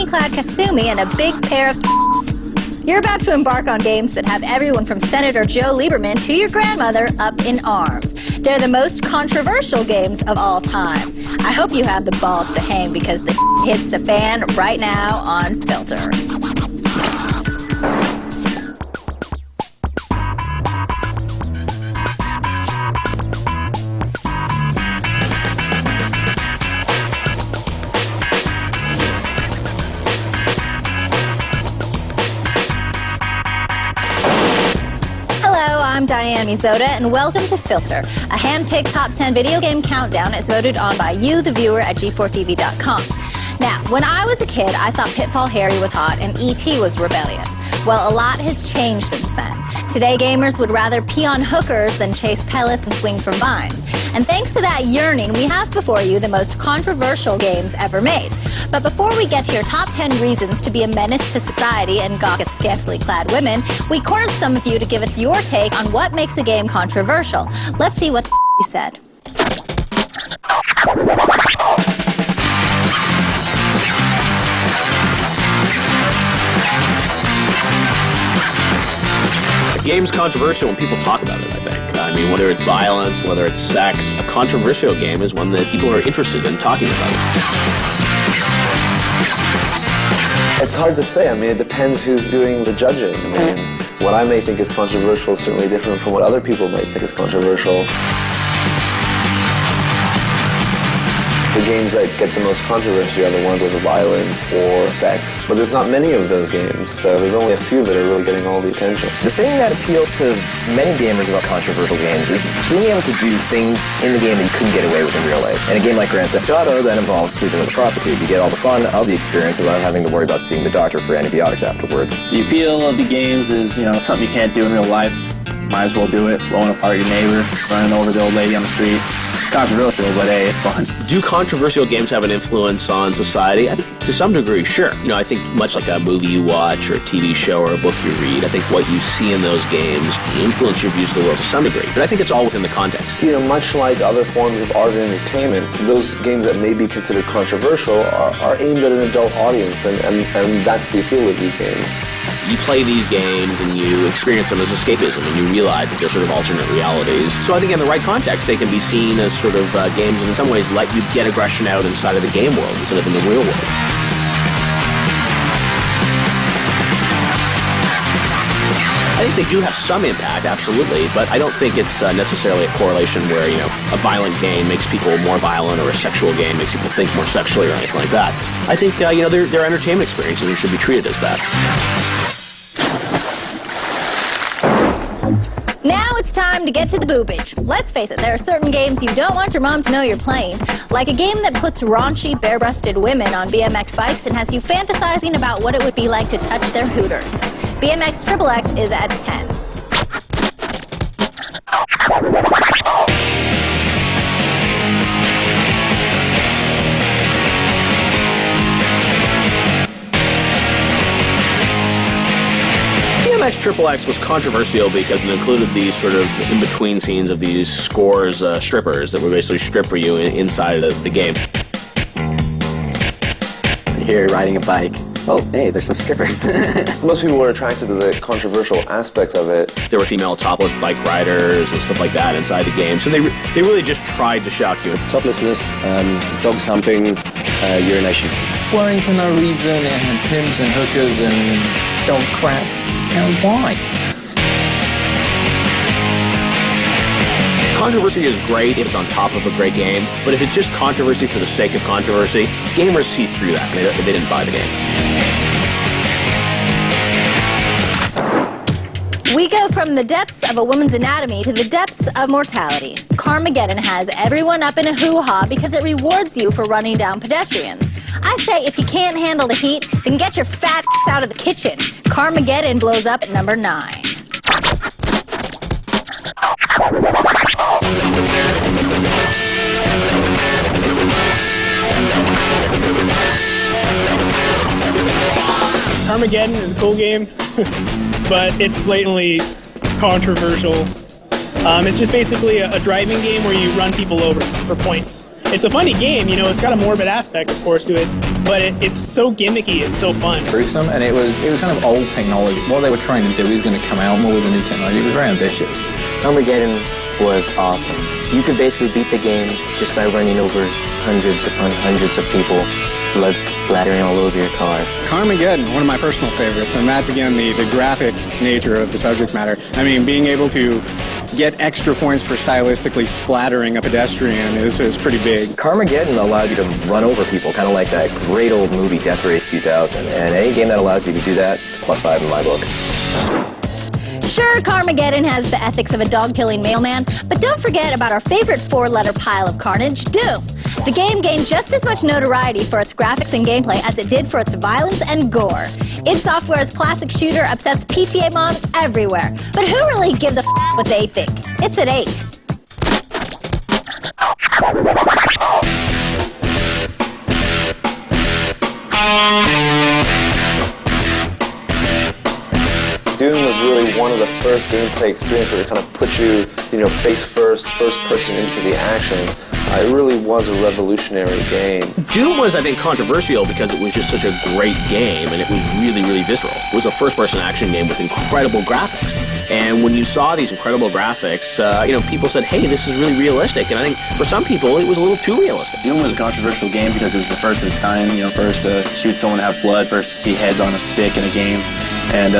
clad Kasumi and a big pair of You're about to embark on games that have everyone from Senator Joe Lieberman to your grandmother up in arms. They're the most controversial games of all time. I hope you have the balls to hang because the hits the fan right now on Filter. I'm Diane Mizota, and welcome to Filter, a hand-picked top 10 video game countdown as voted on by you, the viewer, at g4tv.com. Now, when I was a kid, I thought Pitfall Harry was hot and E.T. was rebellious. Well, a lot has changed since then. Today, gamers would rather pee on hookers than chase pellets and swing from vines. And thanks to that yearning, we have before you the most controversial games ever made. But before we get to your top 10 reasons to be a menace to society and gawk at scantily clad women, we cornered some of you to give us your take on what makes a game controversial. Let's see what you said. A game's controversial when people talk about it, I think. I mean, whether it's violence, whether it's sex, a controversial game is one that people are interested in talking about it. It's hard to say. I mean, it depends who's doing the judging. I mean, what I may think is controversial is certainly different from what other people might think is controversial. The games that get the most controversy are the ones with the violence or sex. But there's not many of those games, so there's only a few that are really getting all the attention. The thing that appeals to many gamers about controversial games is being able to do things in the game that you couldn't get away with in real life. And a game like Grand Theft Auto that involves sleeping with a prostitute, you get all the fun of the experience without having to worry about seeing the doctor for antibiotics afterwards. The appeal of the games is, something you can't do in real life. Might as well do it. Blowing apart your neighbor, running over the old lady on the street. It's controversial, but hey, it's fun. Do controversial games have an influence on society? I think to some degree, sure. I think much like a movie you watch or a TV show or a book you read, I think what you see in those games influence your views of the world to some degree. But I think it's all within the context. Much like other forms of art and entertainment, those games that may be considered controversial are aimed at an adult audience, and that's the appeal of these games. You play these games and you experience them as escapism, and you realize that they're sort of alternate realities. So I think in the right context, they can be seen as sort of games that in some ways let you get aggression out inside of the game world instead of in the real world. I think they do have some impact, absolutely, but I don't think it's necessarily a correlation where, a violent game makes people more violent or a sexual game makes people think more sexually or anything like that. I think, they're entertainment experiences and should be treated as that. Now it's time to get to the boobage. Let's face it, there are certain games you don't want your mom to know you're playing. Like a game that puts raunchy, bare-breasted women on BMX bikes and has you fantasizing about what it would be like to touch their hooters. BMX XXX is at 10. BMX XXX was controversial because it included these sort of in-between scenes of these scores strippers that would basically strip for you inside of the game. Here, riding a bike. Oh, hey, there's some strippers. Most people were attracted to the controversial aspects of it. There were female topless bike riders and stuff like that inside the game. So they really just tried to shock you. Toplessness, dogs humping, urination. Swearing for no reason, and pimps and hookers and dog crap. And why? Controversy is great if it's on top of a great game, but if it's just controversy for the sake of controversy, gamers see through that. They didn't buy the game. We go from the depths of a woman's anatomy to the depths of mortality. Carmageddon has everyone up in a hoo-ha because it rewards you for running down pedestrians. I say if you can't handle the heat, then get your fat out of the kitchen. Carmageddon blows up at number 9. Carmageddon is a cool game, but it's blatantly controversial. It's just basically a driving game where you run people over for points. It's a funny game, it's got a morbid aspect, of course, to it, but it's so gimmicky, it's so fun. Gruesome, and it was kind of old technology. What they were trying to do is going to come out more with a new technology. It was very ambitious. Armageddon was awesome. You could basically beat the game just by running over hundreds upon hundreds of people, blood splattering all over your car. Carmageddon, one of my personal favorites, and that's again the graphic nature of the subject matter. I mean, being able to get extra points for stylistically splattering a pedestrian is pretty big. Carmageddon allowed you to run over people, kind of like that great old movie Death Race 2000, and any game that allows you to do that, it's +5 in my book. Sure, Carmageddon has the ethics of a dog-killing mailman, but don't forget about our favorite four-letter pile of carnage, Doom. The game gained just as much notoriety for its graphics and gameplay as it did for its violence and gore. id Software's classic shooter upsets PTA moms everywhere, but who really gives a what they think? It's at 8. Doom was really one of the first gameplay experiences that kind of put you, face first person into the action. It really was a revolutionary game. Doom was, I think, controversial because it was just such a great game, and it was really, really visceral. It was a first-person action game with incredible graphics. And when you saw these incredible graphics, people said, hey, this is really realistic. And I think for some people, it was a little too realistic. Doom was a controversial game because it was the first of its kind, first to shoot someone to have blood, first to see heads on a stick in a game. And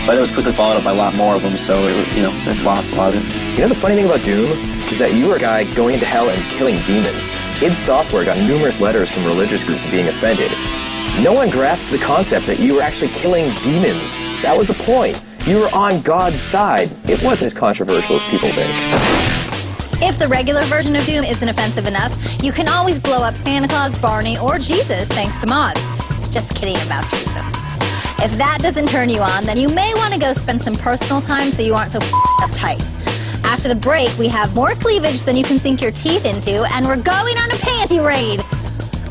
but it was quickly followed up by a lot more of them, so it lost a lot of it. The funny thing about Doom is that you were a guy going into hell and killing demons. id Software got numerous letters from religious groups being offended. No one grasped the concept that you were actually killing demons. That was the point. You were on God's side. It wasn't as controversial as people think. If the regular version of Doom isn't offensive enough, you can always blow up Santa Claus, Barney, or Jesus thanks to mods. Just kidding about Jesus. If that doesn't turn you on, then you may want to go spend some personal time so you aren't so uptight. After the break, we have more cleavage than you can sink your teeth into, and we're going on a panty raid.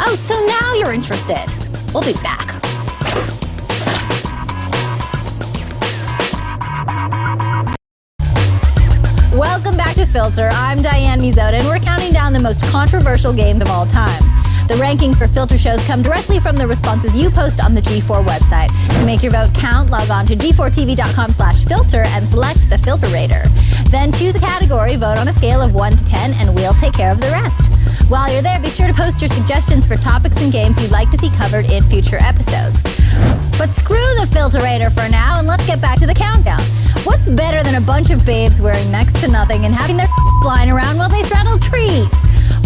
Oh, so now you're interested. We'll be back. Welcome back to Filter. I'm Diane Mizota, and we're counting down the most controversial games of all time. The rankings for Filter shows come directly from the responses you post on the G4 website. To make your vote count, log on to g4tv.com/filter and select the Filter Rater. Then choose a category, vote on a scale of 1 to 10, and we'll take care of the rest. While you're there, be sure to post your suggestions for topics and games you'd like to see covered in future episodes. But screw the Filter Rater for now, and let's get back to the countdown. What's better than a bunch of babes wearing next to nothing and having their flying around while they straddle trees?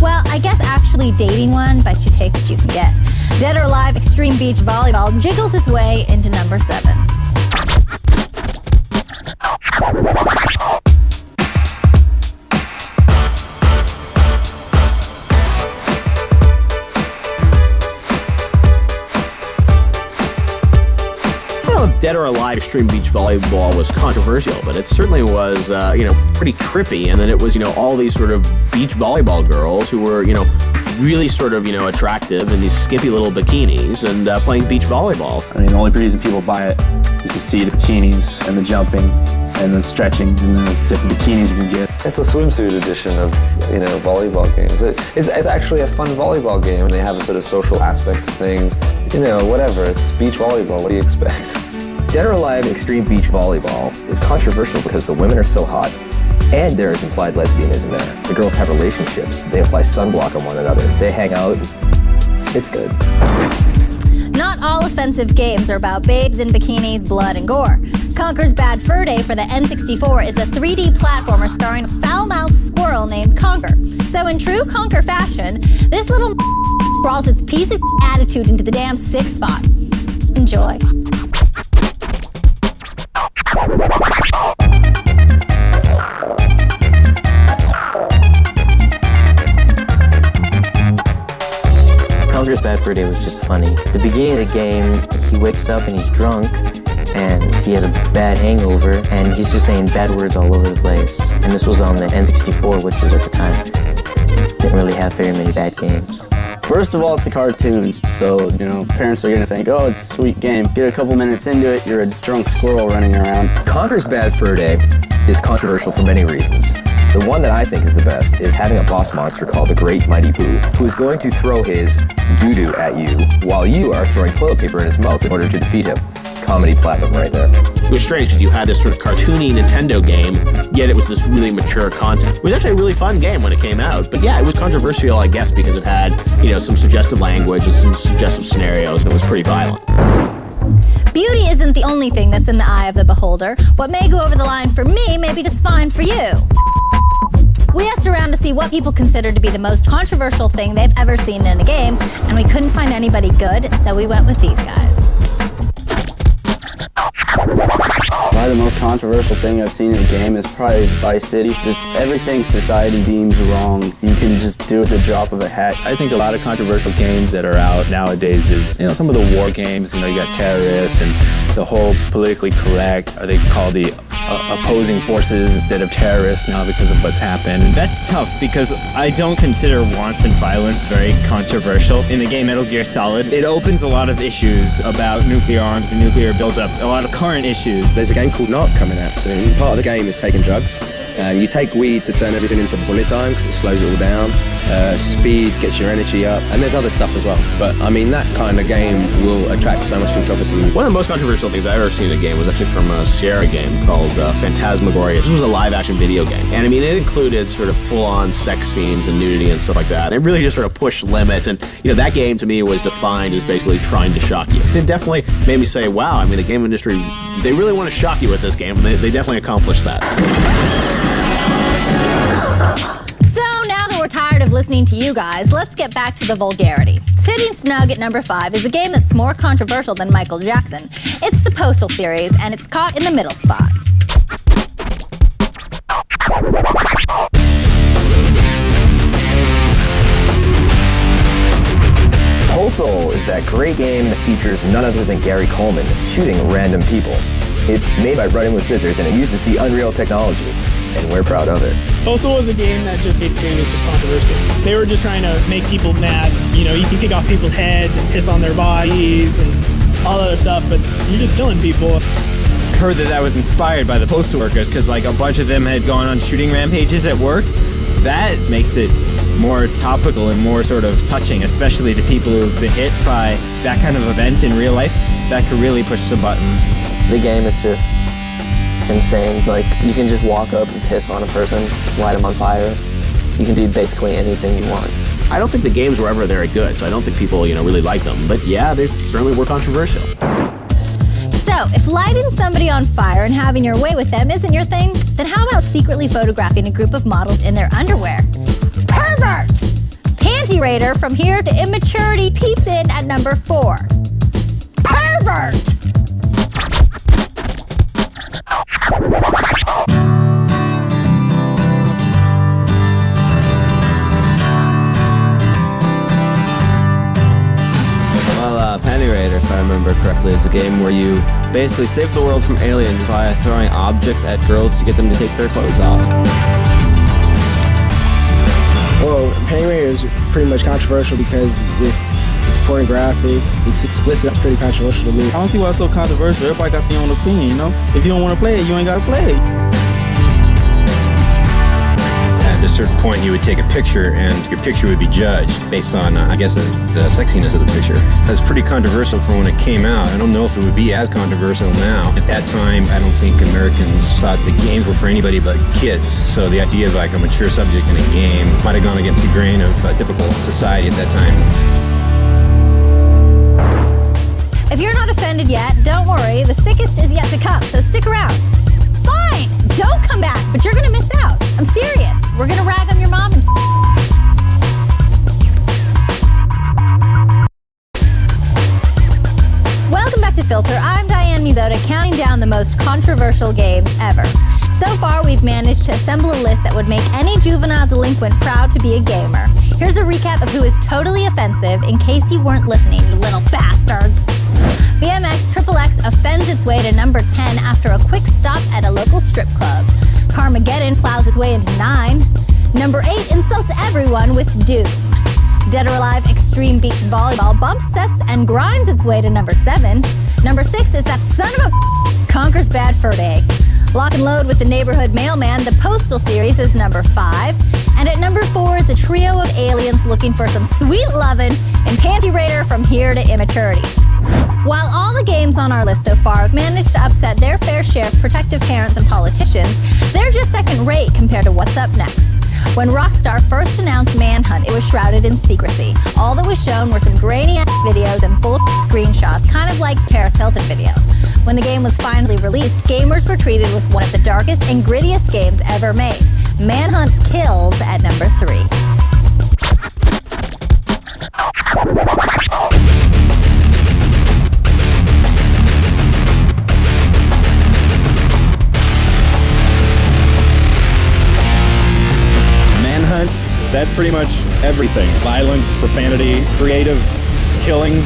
Well, I guess actually dating one, but you take what you can get. Dead or Alive Extreme Beach Volleyball jiggles its way into number 7. Dead or Alive Extreme Beach Volleyball was controversial, but it certainly was, pretty trippy. And then it was, all these sort of beach volleyball girls who were, really sort of, attractive in these skimpy little bikinis and playing beach volleyball. I mean, the only reason people buy it is to see the bikinis and the jumping and the stretching and the different bikinis you can get. It's a swimsuit edition of, volleyball games. It's actually a fun volleyball game, and they have a sort of social aspect to things. Whatever, it's beach volleyball. What do you expect? Dead or Alive Extreme Beach Volleyball is controversial because the women are so hot, and there is implied lesbianism there. The girls have relationships. They apply sunblock on one another. They hang out. It's good. Not all offensive games are about babes in bikinis, blood, and gore. Conker's Bad Fur Day for the N64 is a 3D platformer starring a foul-mouthed squirrel named Conker. So in true Conker fashion, this little crawls its piece of attitude into the damn sick spot. Enjoy. Conker's Bad Fur Day was just funny. At the beginning of the game, he wakes up and he's drunk, and he has a bad hangover, and he's just saying bad words all over the place. And this was on the N64, which was at the time didn't really have very many bad games. First of all, it's a cartoon, so, parents are going to think, oh, it's a sweet game. Get a couple minutes into it, you're a drunk squirrel running around. Conker's Bad Fur Day is controversial for many reasons. The one that I think is the best is having a boss monster called the Great Mighty Boo, who is going to throw his doo-doo at you while you are throwing toilet paper in his mouth in order to defeat him. Comedy platinum right there. It was strange because you had this sort of cartoony Nintendo game, yet it was this really mature content. It was actually a really fun game when it came out, but yeah, it was controversial, I guess, because it had, some suggestive language and some suggestive scenarios, and it was pretty violent. Beauty isn't the only thing that's in the eye of the beholder. What may go over the line for me may be just fine for you. We asked around to see what people consider to be the most controversial thing they've ever seen in a game, and we couldn't find anybody good, so we went with these guys. Probably the most controversial thing I've seen in a game is probably Vice City. Just everything society deems wrong, you can just do at the drop of a hat. I think a lot of controversial games that are out nowadays is, some of the war games, you got terrorists and the whole politically correct, or they call the opposing forces instead of terrorists now because of what's happened. That's tough because I don't consider wanton violence very controversial. In the game Metal Gear Solid, it opens a lot of issues about nuclear arms and nuclear buildup, a lot of current issues. There's a game called Narc coming out soon. Part of the game is taking drugs, and you take weed to turn everything into bullet time because it slows it all down. Speed gets your energy up, and there's other stuff as well. But I mean, that kind of game will attract so much controversy. One of the most controversial things I've ever seen in a game was actually from a Sierra game called Phantasmagoria. This was a live-action video game, and I mean, it included sort of full-on sex scenes and nudity and stuff like that. It really just sort of pushed limits, and that game to me was defined as basically trying to shock you. It definitely made me say, wow, I mean, the game industry, they really want to shock you with this game, and they definitely accomplished that. So now that we're tired of listening to you guys, let's get back to the vulgarity. Sitting snug at number 5 is a game that's more controversial than Michael Jackson. It's the Postal series, and it's caught in the middle spot. Postal is that great game that features none other than Gary Coleman shooting random people. It's made by Running with Scissors, and it uses the Unreal technology, and we're proud of it. Postal was a game that just basically was just controversial. They were just trying to make people mad. You can kick off people's heads and piss on their bodies and all that other stuff, but you're just killing people. Heard that was inspired by the postal workers because a bunch of them had gone on shooting rampages at work. That makes it more topical and more sort of touching, especially to people who've been hit by that kind of event in real life. That could really push some buttons. The game is just insane. You can just walk up and piss on a person, light them on fire. You can do basically anything you want. I don't think the games were ever very good, so I don't think people, really like them. But yeah, they certainly were controversial. So, if lighting somebody on fire and having your way with them isn't your thing, then how about secretly photographing a group of models in their underwear? Pervert! Panty Raider from Here to Immaturity peeps in at number 4. Pervert! Panty Raider, if I remember correctly, is a game where you basically save the world from aliens by throwing objects at girls to get them to take their clothes off. Well, Panty Raider is pretty much controversial because it's pornographic, it's explicit, it's pretty controversial to me. I don't see why it's so controversial. Everybody got their own opinion, If you don't want to play it, you ain't got to play it. At a certain point, you would take a picture, and your picture would be judged based on, the sexiness of the picture. That's pretty controversial for when it came out. I don't know if it would be as controversial now. At that time, I don't think Americans thought the games were for anybody but kids. So the idea of a mature subject in a game might have gone against the grain of typical society at that time. If you're not offended yet, don't worry. The sickest is yet to come, so stick around. Fine, don't come back, but you're gonna miss out. I'm serious. We're gonna rag on your mom and Welcome back to Filter. I'm Diane Mizota, counting down the most controversial games ever. So far, we've managed to assemble a list that would make any juvenile delinquent proud to be a gamer. Here's a recap of who is totally offensive, in case you weren't listening, you little bastards. BMX XXX offends its way to number 10 after a quick stop at a local strip club. Carmageddon plows its way into 9. Number 8 insults everyone with Doom. Dead or Alive Extreme Beach Volleyball bumps, sets, and grinds its way to number 7. Number 6 is that son of a conquers Bad Fur Day. Lock and load with the Neighborhood Mailman, the Postal series, is number 5. And at number 4 is a trio of aliens looking for some sweet lovin' in Panty Raider From Here to Immaturity. While all the games on our list so far have managed to upset their fair share of protective parents and politicians, they're just second rate compared to what's up next. When Rockstar first announced Manhunt, it was shrouded in secrecy. All that was shown were some grainy-ass videos and full screenshots, kind of like the Paris Hilton video. When the game was finally released, gamers were treated with one of the darkest and grittiest games ever made. Manhunt kills at number 3. Manhunt, that's pretty much everything. Violence, profanity, creative, killing.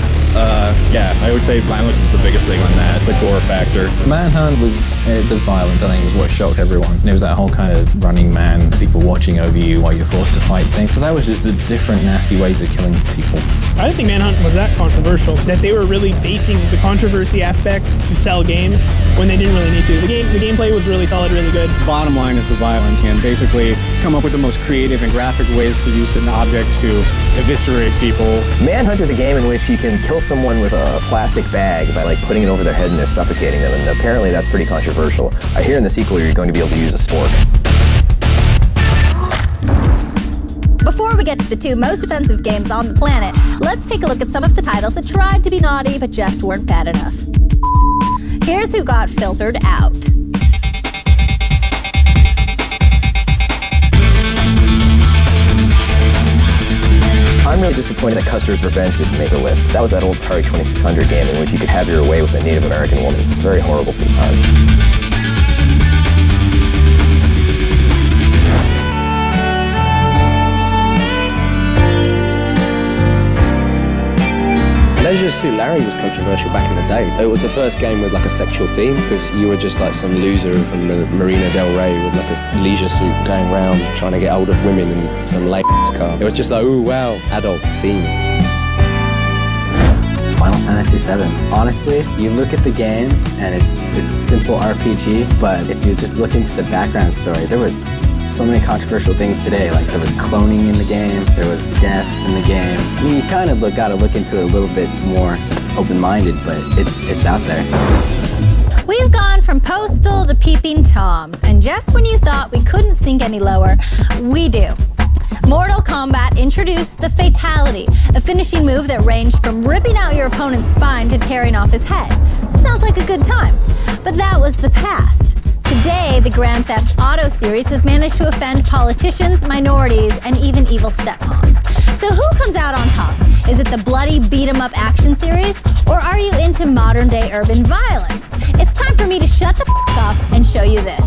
Yeah, I would say violence is the biggest thing on that, the gore factor. Manhunt was, the violence, I think, was what shocked everyone. There was that whole kind of running man, people watching over you while you're forced to fight thing. So that was just the different nasty ways of killing people. I didn't think Manhunt was that controversial, that they were really basing the controversy aspect to sell games when they didn't really need to. The gameplay was really solid, really good. Bottom line is the violence, and basically come up with the most creative and graphic ways to use certain objects to eviscerate people. Manhunt is a game in which you can kill someone with a plastic bag by putting it over their head and they're suffocating them, and apparently that's pretty controversial. I hear in the sequel you're going to be able to use a spork. Before we get to the 2 most offensive games on the planet, let's take a look at some of the titles that tried to be naughty but just weren't bad enough. Here's who got filtered out. I'm really disappointed that Custer's Revenge didn't make the list. That was that old Atari 2600 game in which you could have your way with a Native American woman. Very horrible for the time. Leisure Suit Larry was controversial back in the day. It was the first game with a sexual theme, because you were just some loser from Marina Del Rey with a leisure suit going around trying to get hold of women in some lame car. It was just ooh wow, adult theme. Final Fantasy VII. Honestly, you look at the game and it's simple RPG, but if you just look into the background story, there was so many controversial things today. There was cloning in the game, there was death in the game. I mean, you kind of got to look into it a little bit more open-minded, but it's out there. We've gone from Postal to Peeping Toms, and just when you thought we couldn't sink any lower, we do. Mortal Kombat introduced the Fatality, a finishing move that ranged from ripping out your opponent's spine to tearing off his head. Sounds like a good time, but that was the past. Today, the Grand Theft Auto series has managed to offend politicians, minorities, and even evil stepmoms. So who comes out on top? Is it the bloody beat-em-up action series, or are you into modern-day urban violence? It's time for me to shut the f*** up and show you this.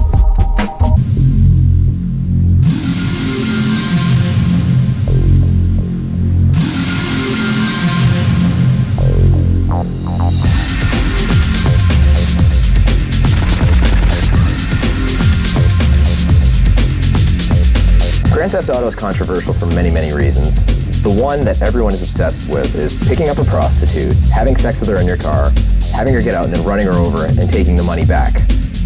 Grand Theft Auto is controversial for many, many reasons. The one that everyone is obsessed with is picking up a prostitute, having sex with her in your car, having her get out and then running her over and taking the money back.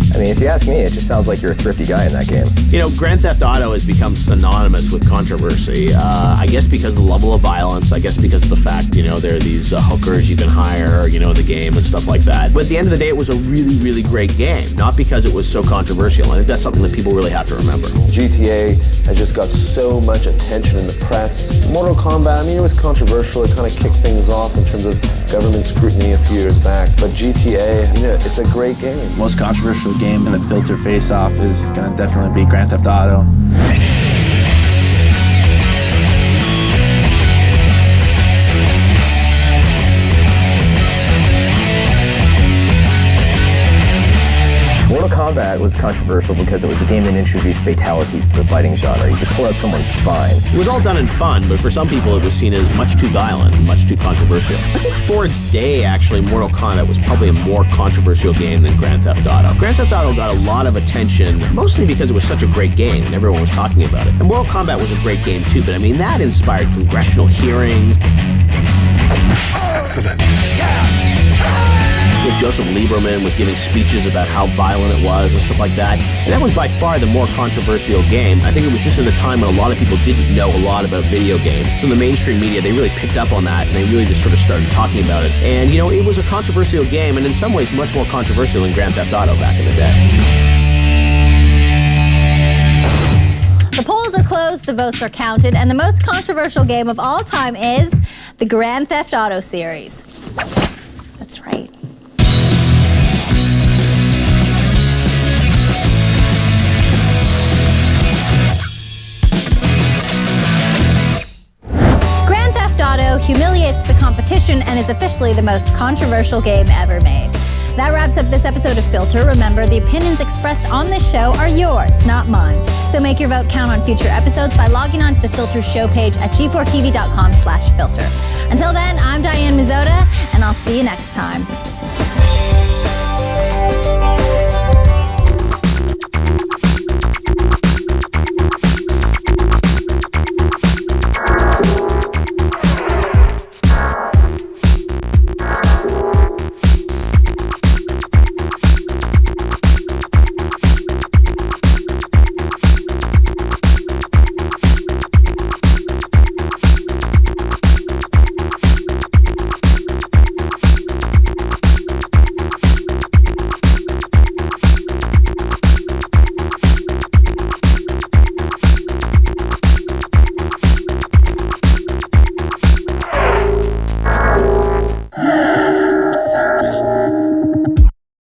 I mean, if you ask me, it just sounds like you're a thrifty guy in that game. Grand Theft Auto has become synonymous with controversy. I guess because of the level of violence. I guess because of the fact, there are these hookers you can hire, in the game and stuff like that. But at the end of the day, it was a really, really great game. Not because it was so controversial. I think that's something that people really have to remember. GTA has just got so much attention in the press. Mortal Kombat, it was controversial. It kind of kicked things off in terms of government scrutiny a few years back. But GTA, it's a great game. Most controversial game in the filter face-off is going to definitely be Grand Theft Auto. Mortal Kombat was controversial because it was the game that introduced fatalities to the fighting genre. You could pull out someone's spine. It was all done in fun, but for some people it was seen as much too violent and much too controversial. I think for its day, actually, Mortal Kombat was probably a more controversial game than Grand Theft Auto. Grand Theft Auto got a lot of attention, mostly because it was such a great game and everyone was talking about it. And Mortal Kombat was a great game too, but that inspired congressional hearings. With Joseph Lieberman was giving speeches about how violent it was and stuff like that. And that was by far the more controversial game. I think it was just in a time when a lot of people didn't know a lot about video games. So the mainstream media, they really picked up on that, and they really just sort of started talking about it. And, it was a controversial game, and in some ways much more controversial than Grand Theft Auto back in the day. The polls are closed, the votes are counted, and the most controversial game of all time is the Grand Theft Auto series. That's right. Grand Theft Auto humiliates the competition and is officially the most controversial game ever made. That wraps up this episode of Filter. Remember, the opinions expressed on this show are yours, not mine. So make your vote count on future episodes by logging on to the Filter show page at g4tv.com/filter. Until then, I'm Diane Mizota, and I'll see you next time.